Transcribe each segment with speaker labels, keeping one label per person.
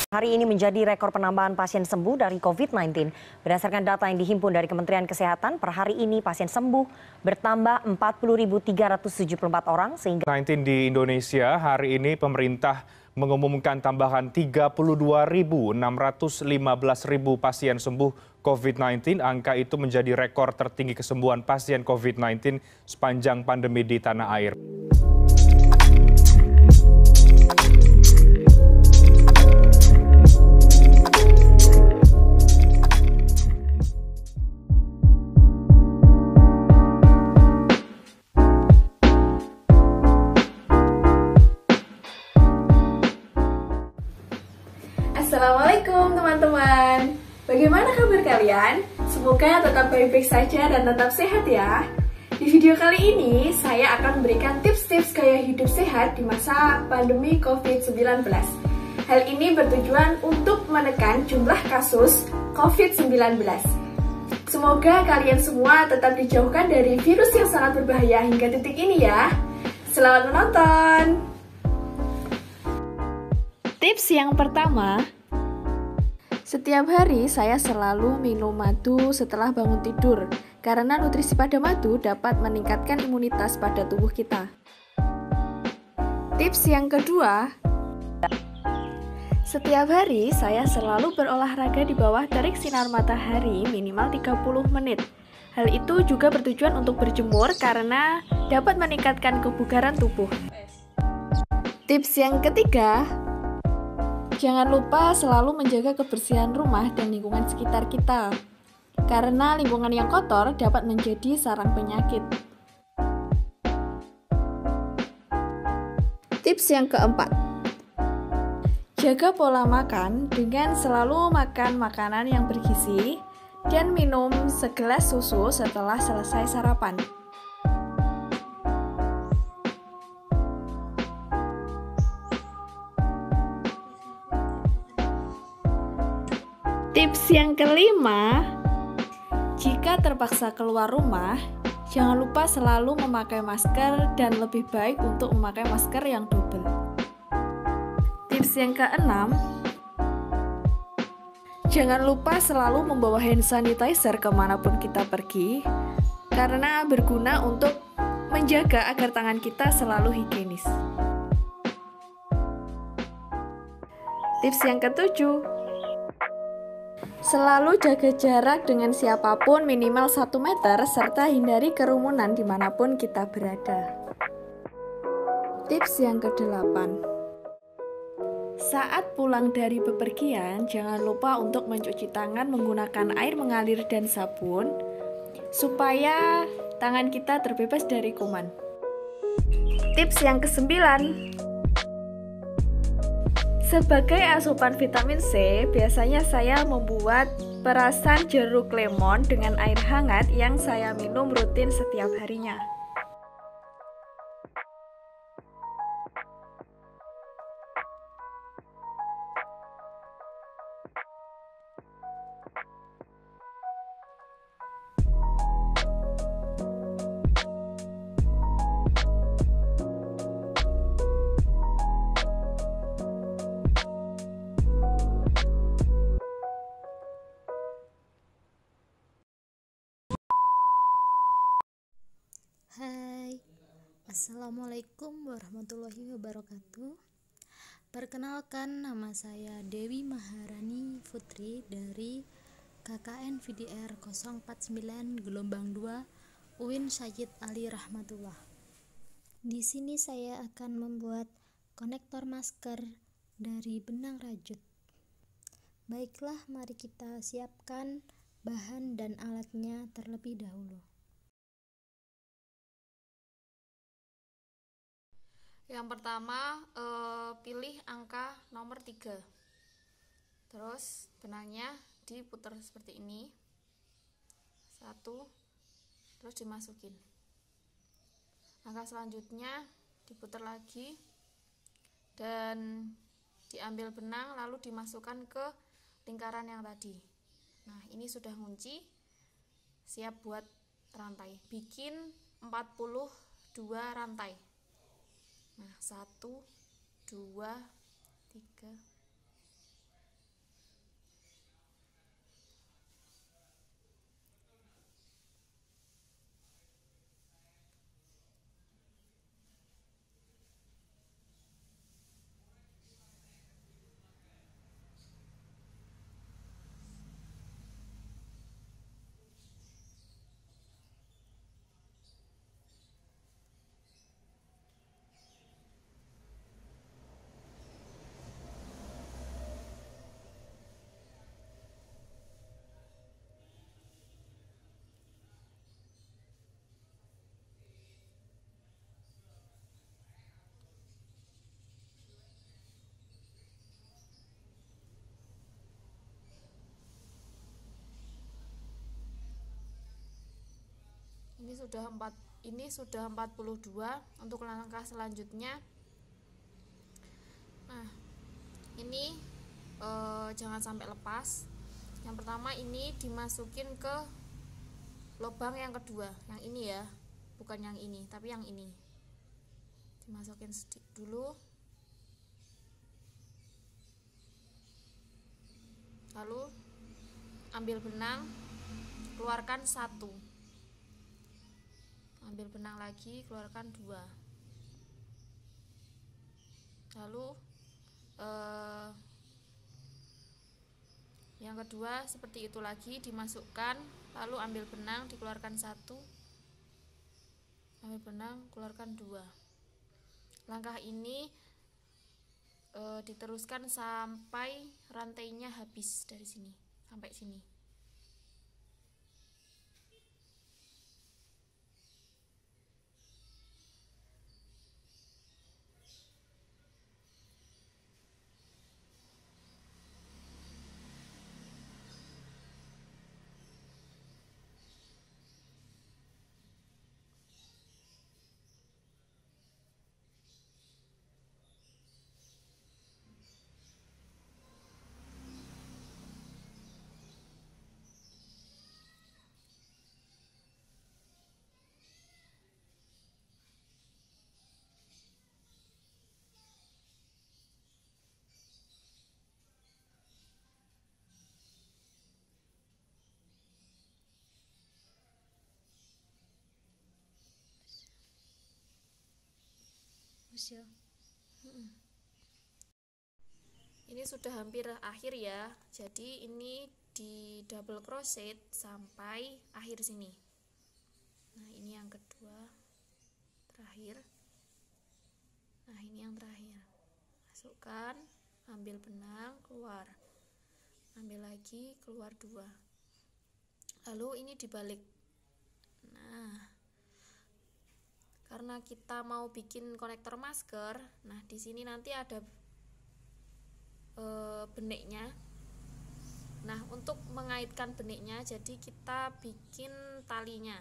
Speaker 1: Hari ini menjadi rekor penambahan pasien sembuh dari COVID-19. Berdasarkan data yang dihimpun dari Kementerian Kesehatan, per hari ini pasien sembuh bertambah 40.374 orang sehingga
Speaker 2: 19 di Indonesia. Hari ini pemerintah mengumumkan tambahan 32.615 pasien sembuh COVID-19. Angka itu menjadi rekor tertinggi kesembuhan pasien COVID-19 sepanjang pandemi di tanah air.
Speaker 3: Assalamualaikum teman-teman. Bagaimana kabar kalian? Semoga tetap baik-baik saja dan tetap sehat ya. Di video kali ini saya akan memberikan tips-tips gaya hidup sehat di masa pandemi COVID-19. Hal ini bertujuan untuk menekan jumlah kasus COVID-19. Semoga kalian semua tetap dijauhkan dari virus yang sangat berbahaya hingga titik ini ya. Selamat menonton. Tips yang pertama, setiap hari saya selalu minum madu setelah bangun tidur, karena nutrisi pada madu dapat meningkatkan imunitas pada tubuh kita. Tips yang kedua, setiap hari saya selalu berolahraga di bawah terik sinar matahari minimal 30 menit. Hal itu juga bertujuan untuk berjemur karena dapat meningkatkan kebugaran tubuh. Tips yang ketiga, jangan lupa selalu menjaga kebersihan rumah dan lingkungan sekitar kita, karena lingkungan yang kotor dapat menjadi sarang penyakit. Tips yang keempat, jaga pola makan dengan selalu makan makanan yang bergizi dan minum segelas susu setelah selesai sarapan. Tips yang kelima, jika terpaksa keluar rumah, jangan lupa selalu memakai masker dan lebih baik untuk memakai masker yang double. Tips yang keenam, jangan lupa selalu membawa hand sanitizer kemanapun kita pergi, karena berguna untuk menjaga agar tangan kita selalu higienis. Tips yang ketujuh, selalu jaga jarak dengan siapapun minimal 1 meter serta hindari kerumunan dimanapun kita berada. Tips yang kedelapan, saat pulang dari bepergian jangan lupa untuk mencuci tangan menggunakan air mengalir dan sabun supaya tangan kita terbebas dari kuman. Tips yang kesembilan, sebagai asupan vitamin C, biasanya saya membuat perasan jeruk lemon dengan air hangat yang saya minum rutin setiap harinya.
Speaker 4: Hai, Assalamualaikum warahmatullahi wabarakatuh. Perkenalkan, nama saya Dewi Maharani Putri dari KKN VDR 049 Gelombang 2 UIN Syed Ali Rahmatullah. Di sini saya akan membuat konektor masker dari benang rajut. Baiklah, mari kita siapkan bahan dan alatnya terlebih dahulu.
Speaker 5: Yang pertama, pilih angka nomor 3. Terus benangnya diputar seperti ini. 1, terus dimasukin. Langkah selanjutnya diputar lagi dan diambil benang lalu dimasukkan ke lingkaran yang tadi. Nah, ini sudah ngunci, siap buat rantai. Bikin 42 rantai. Nah, 1, 2, 3, Ini sudah 42 untuk langkah selanjutnya. Nah, ini jangan sampai lepas. Yang pertama ini dimasukin ke lubang yang kedua, yang ini ya, bukan yang ini, tapi yang ini. Dimasukin dulu. Lalu ambil benang, keluarkan 1. Ambil benang lagi, keluarkan 2. Lalu yang kedua seperti itu lagi, dimasukkan, lalu ambil benang, dikeluarkan 1, ambil benang, keluarkan 2. Langkah ini diteruskan sampai rantainya habis dari sini sampai sini. Ini sudah hampir akhir ya, jadi ini di double crochet sampai akhir sini. Nah, ini yang kedua, terakhir. Nah, ini yang terakhir. Masukkan, ambil benang, keluar, ambil lagi, keluar 2. Lalu ini dibalik. Nah, karena kita mau bikin konektor masker, nah di sini nanti ada beneknya. Nah, untuk mengaitkan beneknya, jadi kita bikin talinya.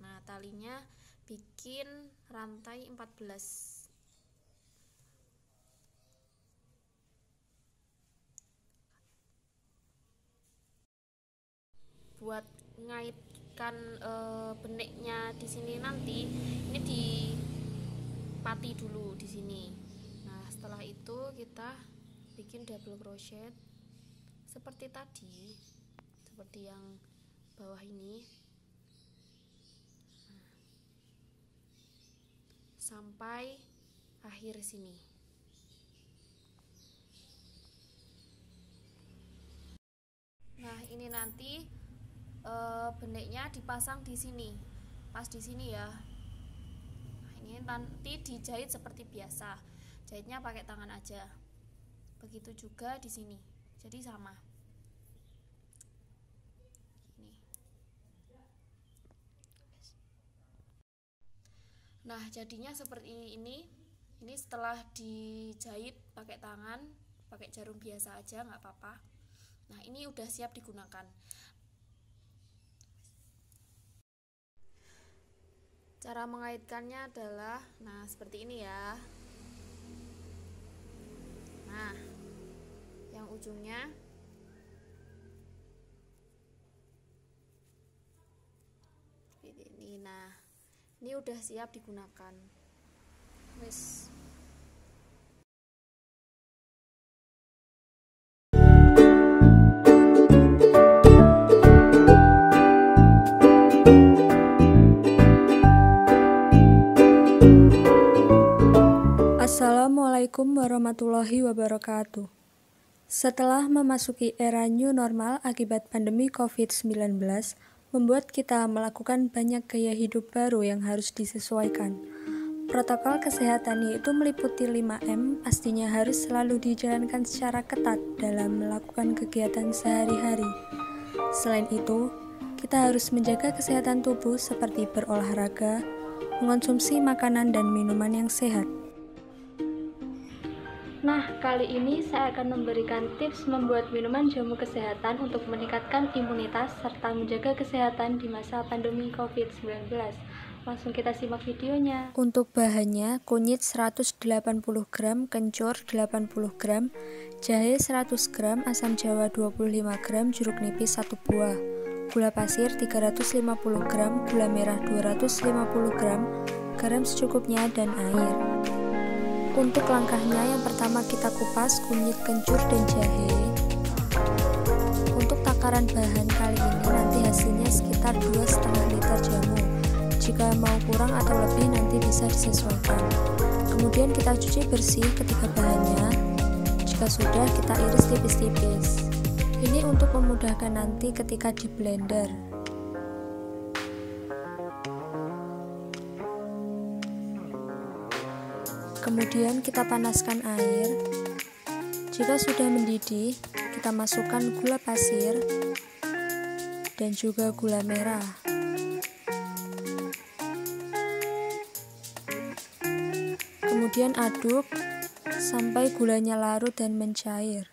Speaker 5: Nah, talinya bikin rantai 14. Buat ngaitkan beneknya di sini nanti, ini dipati dulu di sini. Nah, setelah itu kita bikin double crochet seperti tadi, seperti yang bawah ini. Nah, sampai akhir sini. Nah, ini nanti beneknya dipasang di sini, pas di sini ya. Nah, ini nanti dijahit seperti biasa, jahitnya pakai tangan aja. Begitu juga di sini, jadi sama. Ini. Nah, jadinya seperti ini. Ini setelah dijahit pakai tangan, pakai jarum biasa aja nggak apa-apa. Nah, ini udah siap digunakan. Cara mengaitkannya adalah, nah seperti ini ya. Nah, yang ujungnya seperti ini. Nah, ini udah siap digunakan. Wes.
Speaker 6: Assalamualaikum warahmatullahi wabarakatuh. Setelah memasuki era new normal akibat pandemi COVID-19, membuat kita melakukan banyak gaya hidup baru yang harus disesuaikan. Protokol kesehatan yaitu meliputi 5M pastinya harus selalu dijalankan secara ketat dalam melakukan kegiatan sehari-hari. Selain itu, kita harus menjaga kesehatan tubuh seperti berolahraga, mengonsumsi makanan dan minuman yang sehat. Nah, kali ini saya akan memberikan tips membuat minuman jamu kesehatan untuk meningkatkan imunitas serta menjaga kesehatan di masa pandemi COVID-19. Langsung kita simak videonya. Untuk bahannya, kunyit 180 gram, kencur 80 gram, jahe 100 gram, asam jawa 25 gram, jeruk nipis 1 buah, gula pasir 350 gram, gula merah 250 gram, garam secukupnya, dan air. Untuk langkahnya, yang pertama kita kupas kunyit, kencur, dan jahe. Untuk takaran bahan kali ini nanti hasilnya sekitar 2,5 liter jamu. Jika mau kurang atau lebih nanti bisa disesuaikan. Kemudian kita cuci bersih ketiga bahannya. Jika sudah, kita iris tipis-tipis. Ini untuk memudahkan nanti ketika di blender. Kemudian kita panaskan air. Jika sudah mendidih, kita masukkan gula pasir dan juga gula merah. Kemudian aduk sampai gulanya larut dan mencair.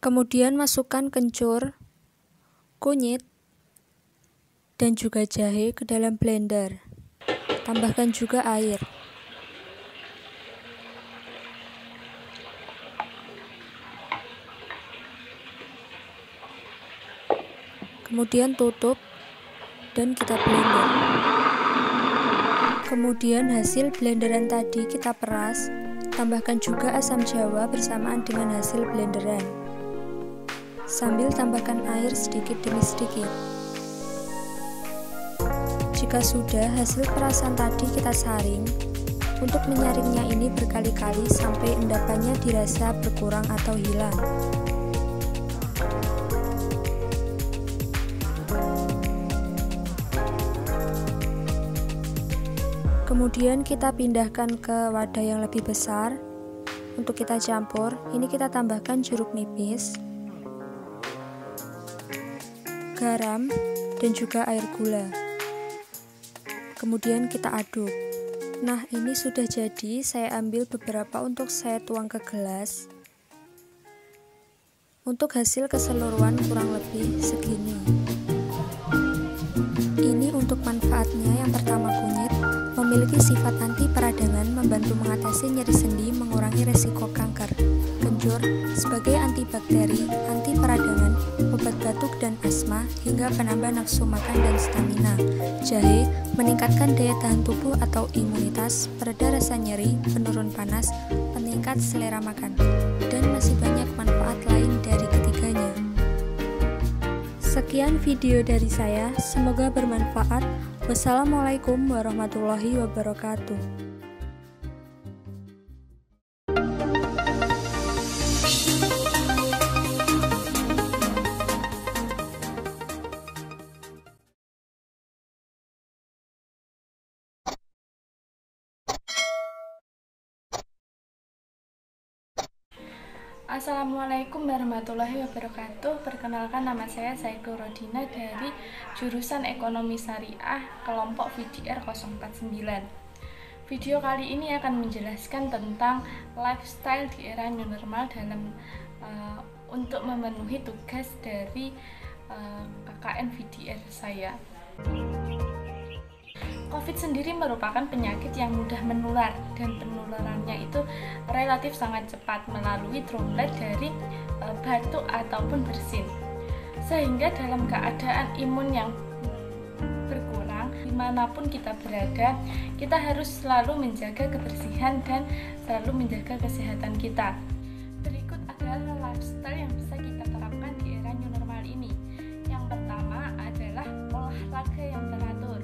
Speaker 6: Kemudian masukkan kencur, kunyit, dan juga jahe ke dalam blender. Tambahkan juga air. Kemudian tutup dan kita blender. Kemudian hasil blenderan tadi kita peras, tambahkan juga asam jawa bersamaan dengan hasil blenderan. Sambil tambahkan air sedikit demi sedikit. Jika sudah, hasil perasan tadi kita saring. Untuk menyaringnya ini berkali-kali sampai endapannya dirasa berkurang atau hilang. Kemudian kita pindahkan ke wadah yang lebih besar. Untuk kita campur, ini kita tambahkan jeruk nipis, garam, dan juga air gula. Kemudian kita aduk. Nah, ini sudah jadi. Saya ambil beberapa untuk saya tuang ke gelas. Untuk hasil keseluruhan kurang lebih segini. Ini untuk manfaatnya. Yang pertama, kunyit memiliki sifat anti peradangan, membantu mengatasi nyeri sendi, mengurangi resiko kanker. Kencur sebagai antibakteri, anti peradangan, obat batuk dan asma, hingga penambah nafsu makan dan stamina. Jahe meningkatkan daya tahan tubuh atau imunitas, pereda rasa nyeri, penurun panas, peningkat selera makan, dan masih banyak manfaat lain dari ketiganya. Sekian video dari saya, semoga bermanfaat. Wassalamualaikum warahmatullahi wabarakatuh.
Speaker 3: Assalamualaikum warahmatullahi wabarakatuh. Perkenalkan, nama saya Zaidul Rodina dari jurusan Ekonomi Syariah kelompok VDR 049. Video kali ini akan menjelaskan tentang lifestyle di era new normal dalam untuk memenuhi tugas dari KKN VDR saya. COVID sendiri merupakan penyakit yang mudah menular dan penularannya itu relatif sangat cepat melalui droplet dari batuk ataupun bersin. Sehingga dalam keadaan imun yang berkurang, dimanapun kita berada, kita harus selalu menjaga kebersihan dan selalu menjaga kesehatan kita. Berikut adalah lifestyle yang bisa kita terapkan di era new normal ini. Yang pertama adalah olahraga yang teratur.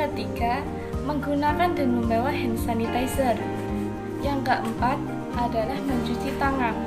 Speaker 3: ketiga, menggunakan dan membawa hand sanitizer. Yang keempat adalah mencuci tangan.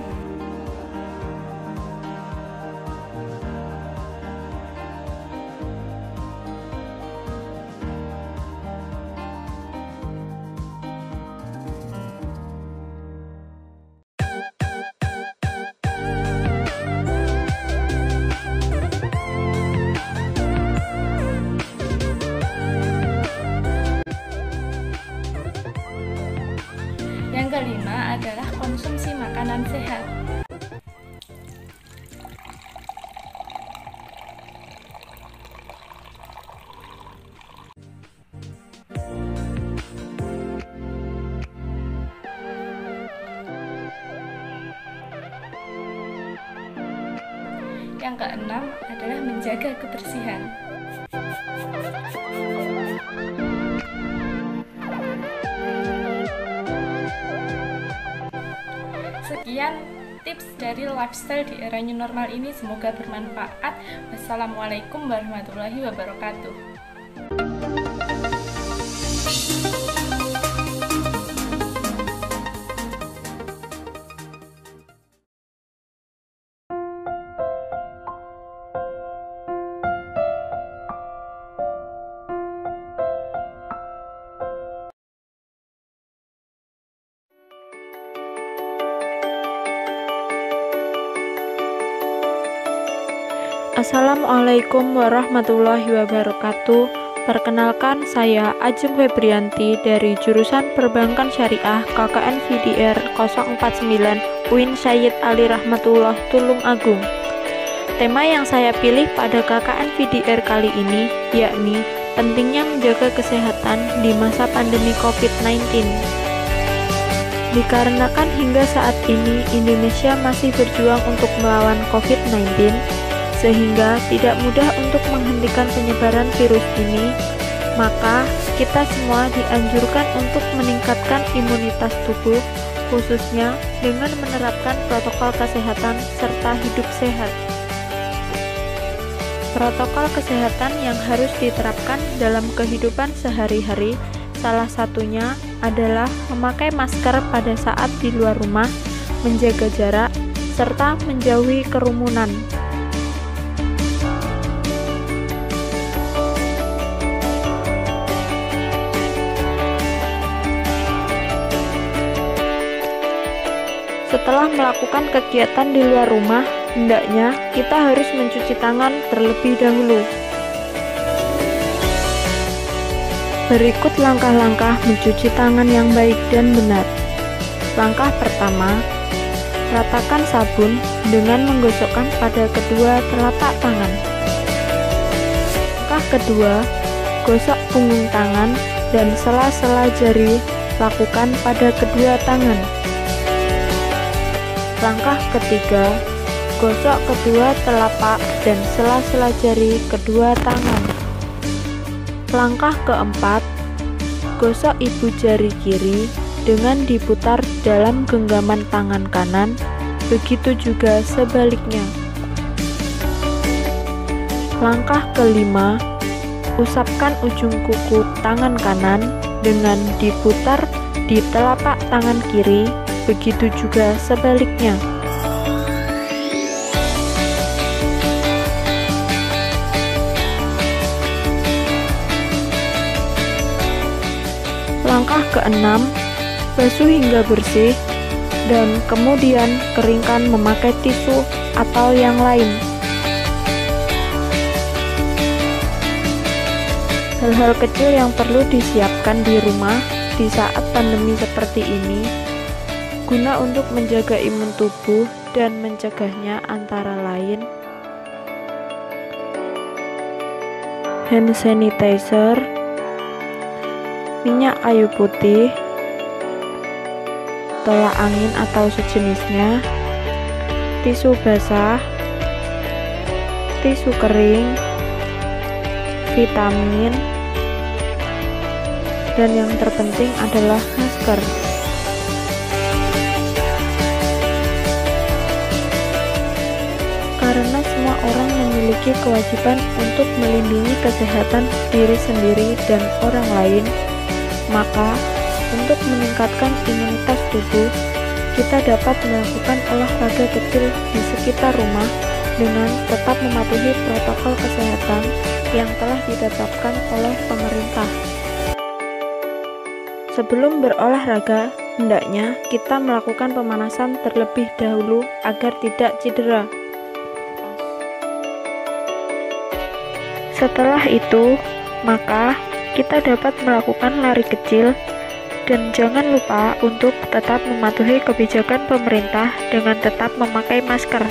Speaker 3: Yang kelima adalah konsumsi makanan sehat. Yang keenam adalah menjaga kebersihan. Sekian tips dari lifestyle di era new normal ini, semoga bermanfaat. Wassalamualaikum warahmatullahi wabarakatuh.
Speaker 7: Assalamualaikum warahmatullahi wabarakatuh. Perkenalkan, saya Ajeng Febrianti dari jurusan Perbankan Syariah KKN VDR 049 UIN Syed Ali Rahmatullah Tulung Agung. Tema yang saya pilih pada KKN VDR kali ini yakni pentingnya menjaga kesehatan di masa pandemi COVID-19. Dikarenakan hingga saat ini Indonesia masih berjuang untuk melawan COVID-19, sehingga tidak mudah untuk menghentikan penyebaran virus ini, maka kita semua dianjurkan untuk meningkatkan imunitas tubuh, khususnya dengan menerapkan protokol kesehatan serta hidup sehat. Protokol kesehatan yang harus diterapkan dalam kehidupan sehari-hari, salah satunya adalah memakai masker pada saat di luar rumah, menjaga jarak, serta menjauhi kerumunan. Setelah melakukan kegiatan di luar rumah, hendaknya kita harus mencuci tangan terlebih dahulu. Berikut langkah-langkah mencuci tangan yang baik dan benar. Langkah pertama, ratakan sabun dengan menggosokkan pada kedua telapak tangan. Langkah kedua, gosok punggung tangan dan sela-sela jari lakukan pada kedua tangan. Langkah ketiga, gosok kedua telapak dan sela-sela jari kedua tangan. Langkah keempat, gosok ibu jari kiri dengan diputar dalam genggaman tangan kanan, begitu juga sebaliknya. Langkah kelima, usapkan ujung kuku tangan kanan dengan diputar di telapak tangan kiri, begitu juga sebaliknya. Langkah keenam, basuh hingga bersih dan kemudian keringkan memakai tisu atau yang lain. Hal-hal kecil yang perlu disiapkan di rumah di saat pandemi seperti ini guna untuk menjaga imun tubuh dan mencegahnya antara lain hand sanitizer, minyak kayu putih, tolak angin atau sejenisnya, tisu basah, tisu kering, vitamin, dan yang terpenting adalah masker. Karena semua orang memiliki memiliki kewajiban untuk melindungi kesehatan diri sendiri dan orang lain, maka untuk meningkatkan imunitas tubuh, kita dapat melakukan olahraga kecil di sekitar rumah dengan tetap mematuhi protokol kesehatan yang telah ditetapkan oleh pemerintah. Sebelum berolahraga, hendaknya kita melakukan pemanasan terlebih dahulu agar tidak cedera. Setelah itu, maka kita dapat melakukan lari kecil dan jangan lupa untuk tetap mematuhi kebijakan pemerintah dengan tetap memakai masker.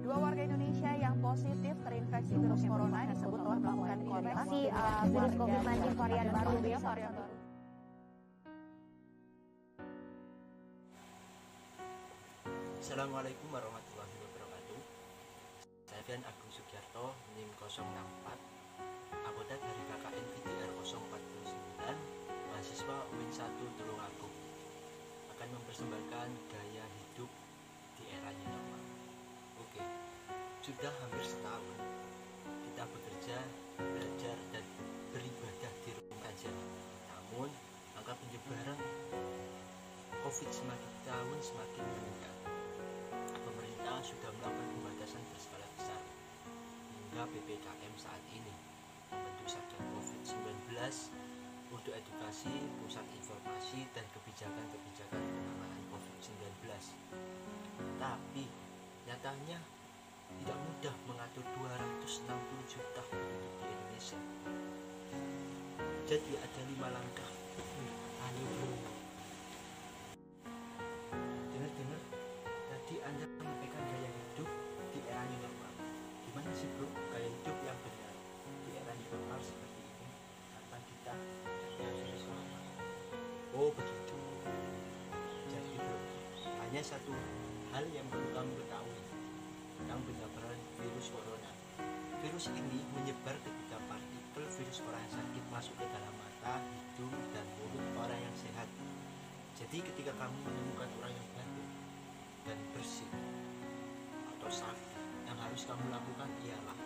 Speaker 8: Dua warga Indonesia yang positif terinfeksi virus corona disebut telah melakukan kontaksi virus COVID-19 varian baru.
Speaker 9: Assalamualaikum warahmatullahi wabarakatuh. Saya Fian Agung Sugiarto, NIM 064, anggota dari KKN VDR 049, mahasiswa UIN 1 Tulungagung, akan mempersembahkan gaya hidup di era new normal. Oke, sudah hampir setahun kita bekerja, belajar, dan beribadah di rumah saja. Namun, angka penyebaran COVID semakin tahun semakin meningkat. Pemerintah sudah melakukan pembatasan berskala besar hingga PPKM saat ini, membentuk Satgas COVID-19 untuk edukasi, pusat informasi, dan kebijakan-kebijakan penanganan COVID-19. Tapi nyatanya tidak mudah mengatur 260 juta penduduk di Indonesia. Jadi ada 5 langkah. Ayo bro, dengar tadi Anda menyampaikan gaya hidup di era new normal. Gimana sih bro gaya hidup yang benar di era new normal seperti ini tanpa kita virus corona? Oh begitu. Jadi bro, hanya satu hal yang perlu kamu ketahui tentang penyebaran virus corona. Virus ini menyebar ketika partikel virus orang sakit masuk ke dalam mata, hidung, dan mulut orang yang sehat. Jadi ketika kamu menemukan orang yang batuk dan bersih atau sakit, yang harus kamu lakukan ialah: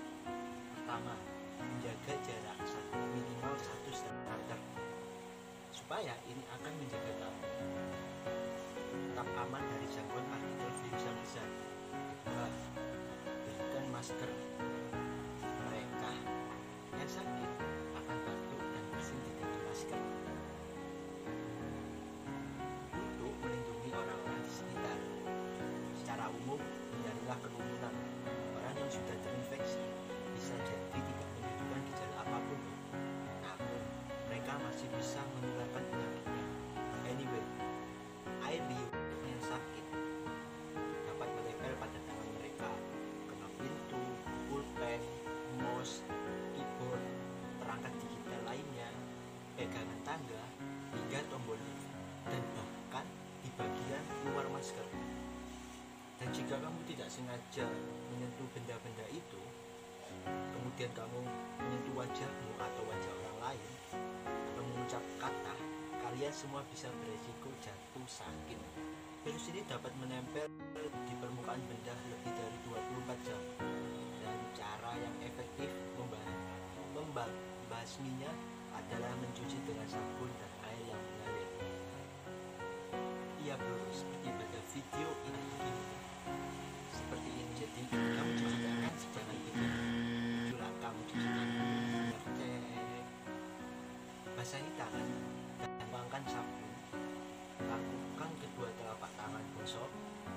Speaker 9: pertama, menjaga jarak minimal 1,5 meter, supaya ini akan menjaga kamu tetap aman dari jangkauan partikel virus yang besar. Kedua, berikan masker. Mereka yang sakit akan batuk dan bersin tidak di masker. Untuk melindungi orang-orang di sekitar, secara umum hindarilah kerumunan. Orang yang sudah terinfeksi bisa jadi tidak menunjukkan gejala apapun, namun mereka masih bisa menularkan penyakitnya. Anyway, air liur yang sakit dapat menempel pada tangan mereka, kena pintu, pulpen, mouse, keyboard, perangkat digital lainnya, pegangan tangga, hingga tombol lift, dan bahkan di bagian luar masker. Dan jika kamu tidak sengaja menyentuh benda-benda itu, kemudian kamu menyentuh wajahmu atau wajah orang lain, atau mengucap kata, kalian semua bisa beresiko jatuh sakit. Virus ini dapat menempel di permukaan benda lebih dari 24 jam. Dan cara yang efektif membasminya adalah mencuci dengan sabun dan air yang mengalir. Iya bro, seperti pada video ini. Seperti ini, jadi kamu cuci tangan, jangan bikin itulah kamu cuci tangan, cek, basahi tangan dan tuangkan sabun. Lakukan kedua telapak tangan gosok,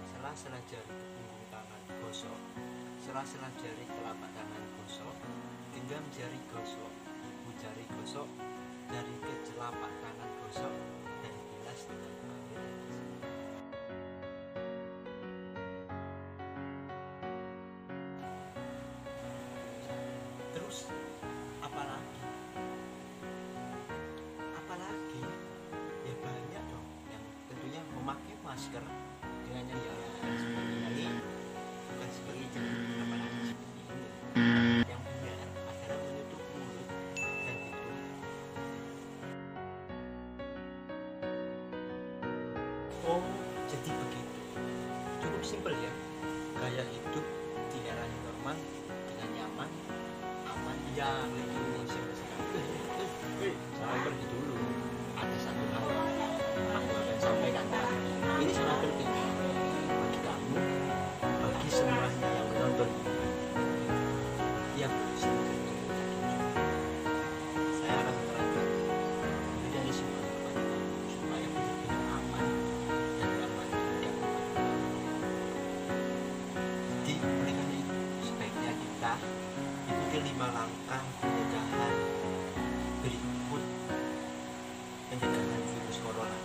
Speaker 9: sela-sela jari ke punggung tangan gosok, sela-sela jari telapak tangan gosok, genggam jari gosok, ibu jari gosok, jari ke telapak tangan gosok, dan bilas dengan air dan sabun. Terus apalagi ya banyak dong yang tentunya memakai masker dengan yang seperti ini. aman, yang saya pergi dulu. Ada satu hal yang aku akan sampaikan. Ini sangat penting bagi kamu, bagi semua yang menonton ini. Yang saya akan menerapkan mekanisme kepada kamu supaya benar-benar aman dan nyaman. Jadi oleh karena itu sebaiknya kita ikuti 5 langkah pencegahan berikut pencegahan virus corona.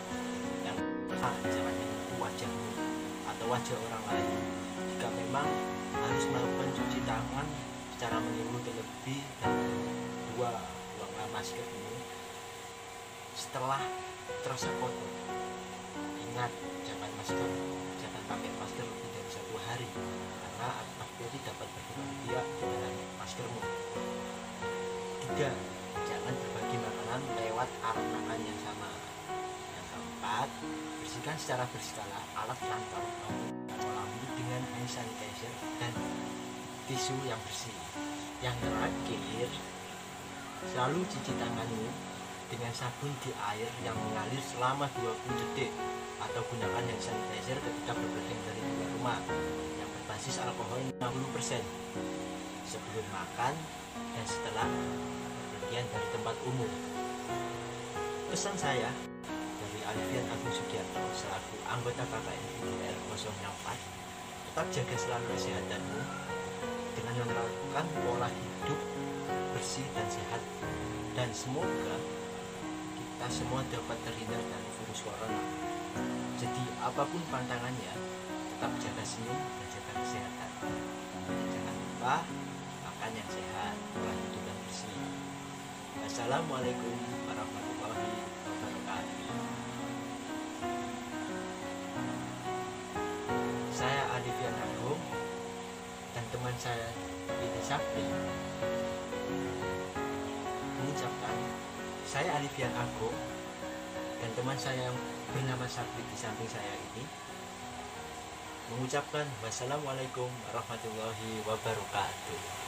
Speaker 9: Yang pertama, jangan menyentuh wajahmu atau wajah orang lain. Jika memang harus melakukan cuci tangan secara menyeluruh terlebih dan kedua, buanglah masker ini setelah terasa kotor. Ingat, jangan pakai masker lebih dari 1 hari karena bakteri dapat berkembang biak dengan maskermu. 3, jangan berbagi makanan lewat alat makan yang sama. Yang keempat, bersihkan secara berkala alat kantor atau lambung dengan hand sanitizer dan tisu yang bersih. Yang terakhir, selalu cuci tanganmu dengan sabun di air yang mengalir selama 20 detik atau gunakan hand sanitizer ketika berpergian dari luar rumah yang berbasis alkohol 60% sebelum makan dan setelah berpergian dari tempat umum. Pesan saya dari Alifian Agung Sugiarto selaku anggota KKN FIDIR 04, tetap jaga selalu kesehatanmu dengan menerapkan pola hidup bersih dan sehat, dan semoga kita semua dapat terhindar dari virus corona. Jadi apapun pantangannya, tetap jaga senyum dan jaga kesehatan. Jangan lupa makan yang sehat, pola hidup yang bersih. Wassalamualaikum warahmatullahi wabarakatuh. Saya Alifian Agung dan teman saya Dede Sapri mengucapkan, saya Alifian Agung dan teman saya yang bernama Sapri di samping saya ini mengucapkan wassalamualaikum warahmatullahi wabarakatuh.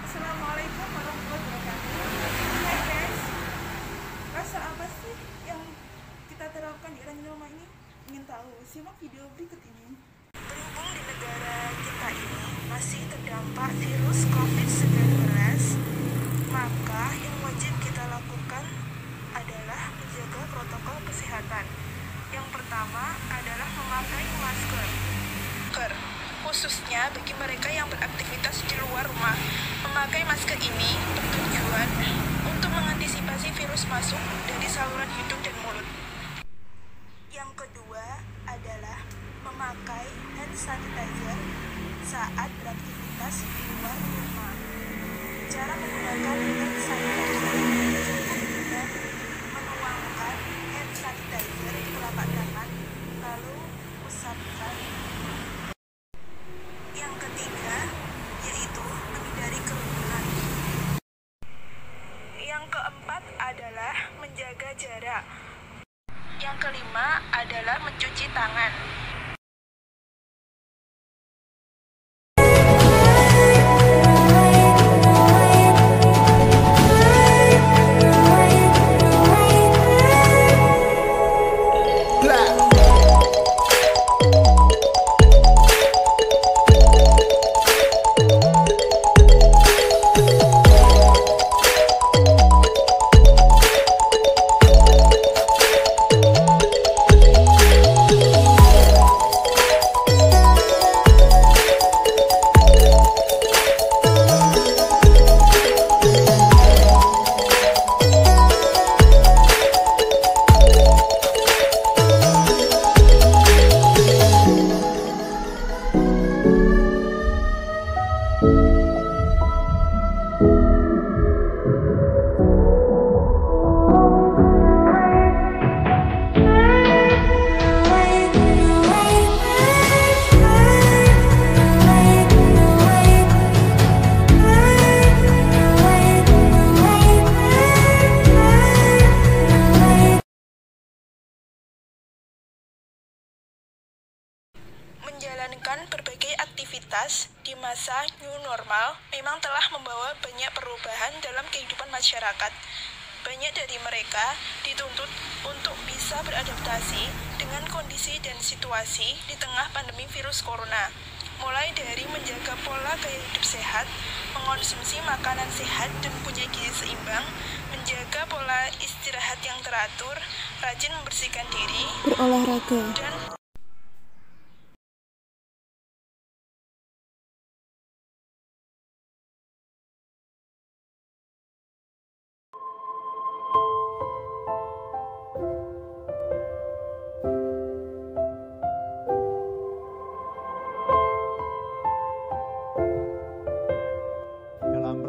Speaker 10: Assalamualaikum warahmatullahi wabarakatuh. Hai guys, rasa apa sih yang kita terapkan di era new normal ini? Ingin tahu? Simak video berikut ini. Berhubung di negara kita ini masih terdampak virus COVID-19, maka yang wajib kita lakukan adalah menjaga protokol kesehatan. Yang pertama adalah memakai masker. Khususnya bagi mereka yang beraktivitas di luar rumah. Memakai masker ini bertujuan untuk mengantisipasi virus masuk dari saluran hidung dan mulut. Yang kedua adalah memakai hand sanitizer saat beraktivitas di luar rumah. Cara menggunakan hand sanitizer cukup dengan menuangkan hand sanitizer di telapak tangan lalu usapkan. Yang ketiga yaitu menghindari kerumunan. Yang keempat adalah menjaga jarak. Yang kelima adalah mencuci tangan. beraktivitas di masa new normal memang telah membawa banyak perubahan dalam kehidupan masyarakat. Banyak dari mereka dituntut untuk bisa beradaptasi dengan kondisi dan situasi di tengah pandemi virus corona. Mulai dari menjaga pola gaya hidup sehat, mengonsumsi makanan sehat dan punya gizi seimbang, menjaga pola istirahat yang teratur, rajin membersihkan diri,
Speaker 11: berolahraga,
Speaker 10: dan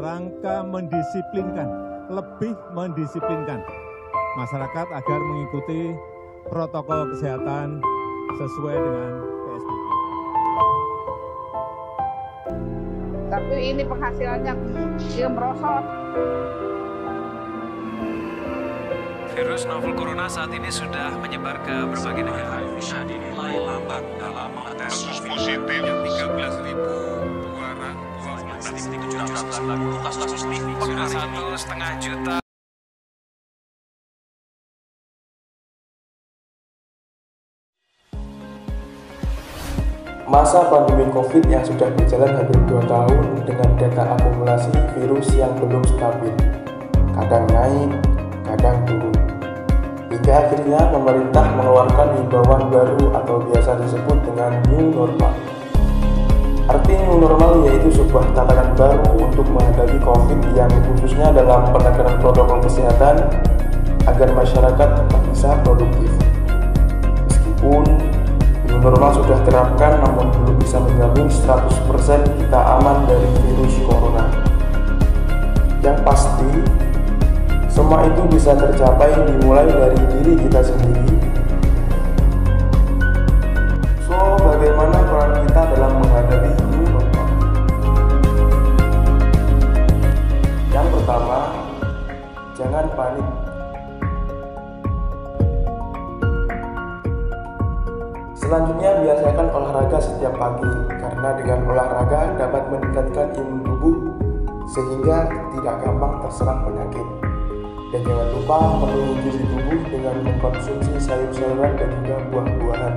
Speaker 12: rangka lebih mendisiplinkan masyarakat agar mengikuti protokol kesehatan sesuai dengan PSBB.
Speaker 13: Tapi ini penghasilannya merosot.
Speaker 14: Virus novel corona saat ini sudah menyebar ke berbagai negara. Bisa dinilai lambat dalam mengatasi kasus positif 13.227 kasus TV. Sudah 1,5 juta.
Speaker 15: Masa pandemi COVID yang sudah berjalan hampir 2 tahun dengan data akumulasi virus yang belum stabil, kadang naik, kadang turun. Hingga akhirnya pemerintah mengeluarkan himbauan baru atau biasa disebut dengan new normal. Arti new normal yaitu sebuah tatanan baru untuk menghadapi COVID yang khususnya dalam penegakan protokol kesehatan agar masyarakat tetap bisa produktif. Meskipun new normal sudah terapkan namun belum bisa menjamin 100% kita aman dari virus corona. Yang pasti, semua itu bisa tercapai dimulai dari diri kita sendiri. So, bagaimana peran kita dalam menghadapi new normal? Yang pertama, jangan panik. Selanjutnya, biasakan olahraga setiap pagi, karena dengan olahraga dapat meningkatkan imun tubuh sehingga tidak gampang terserang penyakit. Dan jangan lupa memenuhi gizi tubuh dengan mengkonsumsi sayur-sayuran dan juga buah-buahan.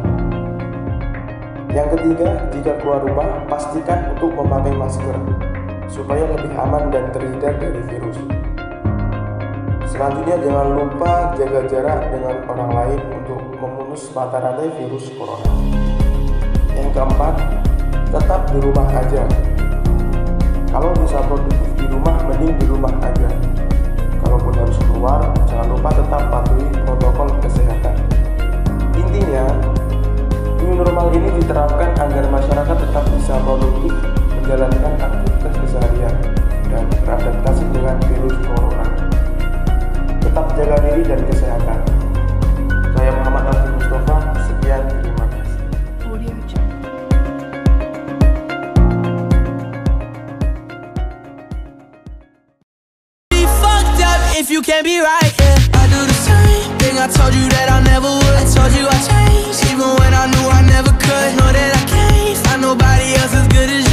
Speaker 15: Yang ketiga, jika keluar rumah, pastikan untuk memakai masker supaya lebih aman dan terhindar dari virus. Selanjutnya, jangan lupa jaga jarak dengan orang lain untuk memutus mata rantai virus corona. Yang keempat, tetap di rumah aja. Kalau bisa produktif di rumah, mending di rumah aja. Kalaupun harus keluar, jangan lupa tetap patuhi protokol kesehatan. Intinya, new normal ini diterapkan agar masyarakat tetap bisa produktif menjalankan aktivitas keseharian dan beradaptasi dengan virus corona. Tetap jaga diri dan kesehatan. Saya Muhammad Alfi Mustafa, sekian, terima kasih.
Speaker 16: If you can't be right, yeah, I do the same thing. I told you that I never would. I told you I changed, even when I knew I never could. Know that I can't find nobody else as good as